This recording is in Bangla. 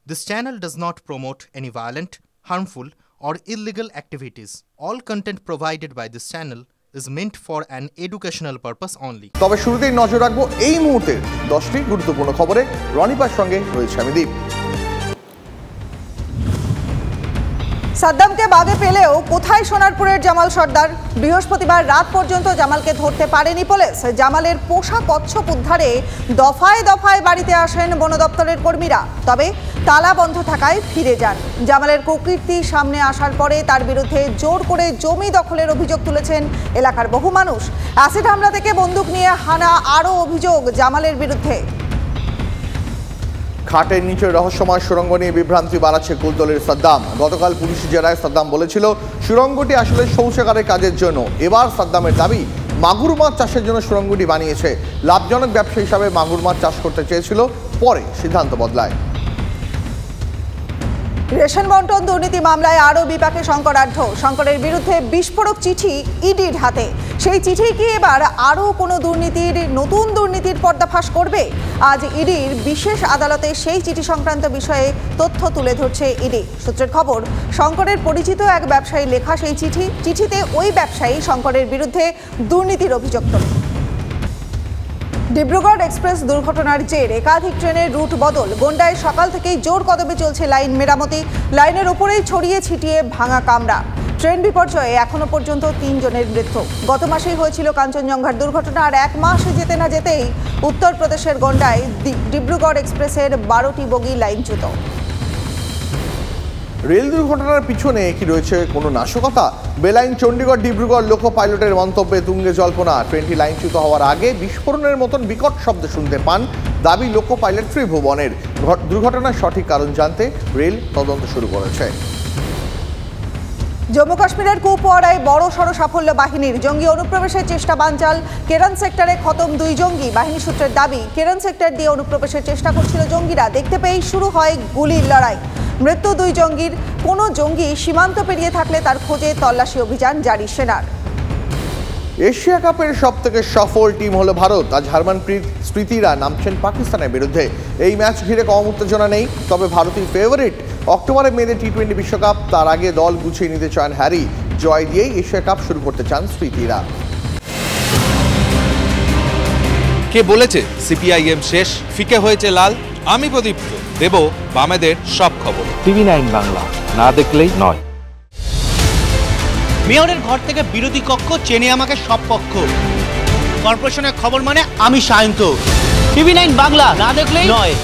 This channel does not promote any violent, harmful, or illegal activities. All content provided by this channel is meant for an educational purpose only. তবে শুরুতেই নজর রাখবো এই মুহূর্তের 10টি গুরুত্বপূর্ণ খবরে। রনিপার সঙ্গে রয়েছে আমি দীপ। সাদ্দামকে বাগে পেলেও কোথায় সোনারপুরের জামাল সর্দার? বৃহস্পতিবার রাত পর্যন্ত জামালকে ধরতে পারেনি পুলিশ। জামালের পোষা কচ্ছপ উদ্ধারে দফায় দফায় বাড়িতে আসেন বন দপ্তরের কর্মীরা, তবে তালা বন্ধ থাকায় ফিরে যান। জামালের কুকীর্তি সামনে আসার পরে তার বিরুদ্ধে জোর করে জমি দখলের অভিযোগ তুলেছেন এলাকার বহু মানুষ। অ্যাসিড হামলা থেকে বন্দুক নিয়ে হানা আরও অভিযোগ জামালের বিরুদ্ধে। খাটের নিচে রহস্যময় সুড়ঙ্গ নিয়ে বিভ্রান্তি বাড়াচ্ছে কুলতলির সাদ্দাম। গতকাল পুলিশি জেরায় সাদ্দাম বলেছিল সুড়ঙ্গটি আসলে শৌচাগারের কাজের জন্য। এবার সাদ্দামের দাবি মাগুর মাছ চাষের জন্য সুড়ঙ্গটি বানিয়েছে। লাভজনক ব্যবসা হিসাবে মাগুর মাছ চাষ করতে চেয়েছিল, পরে সিদ্ধান্ত বদলায়। রেশন বন্টন দুর্নীতি মামলায় আরও বিপাকে শঙ্করাঢ্য। শঙ্করের বিরুদ্ধে বিস্ফোরক চিঠি ইডির হাতে। সেই চিঠি কি এবার আরও কোনো নতুন দুর্নীতির পর্দাফাশ করবে? আজ ইডির বিশেষ আদালতে সেই চিঠি সংক্রান্ত বিষয়ে তথ্য তুলে ধরছে ইডি। সূত্রের খবর, শঙ্করের পরিচিত এক ব্যবসায়ী লেখা সেই চিঠিতে ওই ব্যবসায়ী শঙ্করের বিরুদ্ধে দুর্নীতির অভিযোগ তোলে। ডিব্রুগড় এক্সপ্রেস দুর্ঘটনার জের একাধিক ট্রেনের রুট বদল। গন্ডায় সকাল থেকেই জোর কদমে চলছে লাইন মেরামতি। লাইনের উপরেই ছড়িয়ে ছিটিয়ে ভাঙা কামরা। ট্রেন বিপর্যয়ে এখনো পর্যন্ত 3 জনের মৃত্যু। গত মাসেই হয়েছিল কাঞ্চনজঙ্ঘার দুর্ঘটনা, আর এক মাস যেতে না যেতেই উত্তরপ্রদেশের গন্ডায় ডিব্রুগড় এক্সপ্রেসের 12টি বগি লাইনচ্যুত। রেল দুর্ঘটনার পিছনে কি রয়েছে কোনো নাশকতা? বেলাইন চণ্ডীগড় ডিব্রুগড় লোকো পাইলটের মন্তব্যে তুঙ্গে জল্পনা। ট্রেনটি লাইনচ্যুত হওয়ার আগে বিস্ফোরণের মতন বিকট শব্দ শুনতে পান, দাবি লোকো পাইলট ত্রিভুবনের। দুর্ঘটনার সঠিক কারণ জানতে রেল তদন্ত শুরু করেছে। জম্মু কাশ্মীরের কুপওয়ারায় বড় সড় সাফল্য বাহিনীর। জঙ্গি অনুপ্রবেশের চেষ্টা বানচাল। কেরান সেক্টরে খতম 2 জঙ্গি। বাহিনী সূত্রের দাবি, কেরান সেক্টর দিয়ে অনুপ্রবেশের চেষ্টা করছিল জঙ্গিরা। দেখতে পেয়েই শুরু হয় গুলির লড়াই। মৃত্যু 2 জঙ্গির। কোনো জঙ্গি সীমান্ত পেরিয়ে থাকলে তার খোঁজে তল্লাশি অভিযান জারি সেনার। এশিয়া কাপের সবথেকে সফল টিম হলো ভারত। আজ হারমানপ্রীত স্মৃতিরা নামছেন পাকিস্তানের বিরুদ্ধে। এই ম্যাচ ঘিরে কম উত্তেজনা নেই, তবে ভারতই ফেভারিট। অক্টোবরে মেয়েদের টি20 বিশ্বকাপ, তার আগে দল গুছিয়ে নিতে চান হ্যারি। জয় দিয়েই এশিয়া কাপ শুরু করতে চান স্মৃতিরা। কে বলেছে সিপিআইএম শেষ, ফিকে হয়েছে লাল? আমি প্রদীপ্ত দেব বামেদের সব খবর। TV9 বাংলা, না দেখলেই নয়। মেয়রের ঘর থেকে বিরোধী কক্ষ চেনে আমাকে সব পক্ষ। কর্পোরেশনের খবর মানে আমি সায়ন্ত। TV9 বাংলা, না দেখলেই নয়।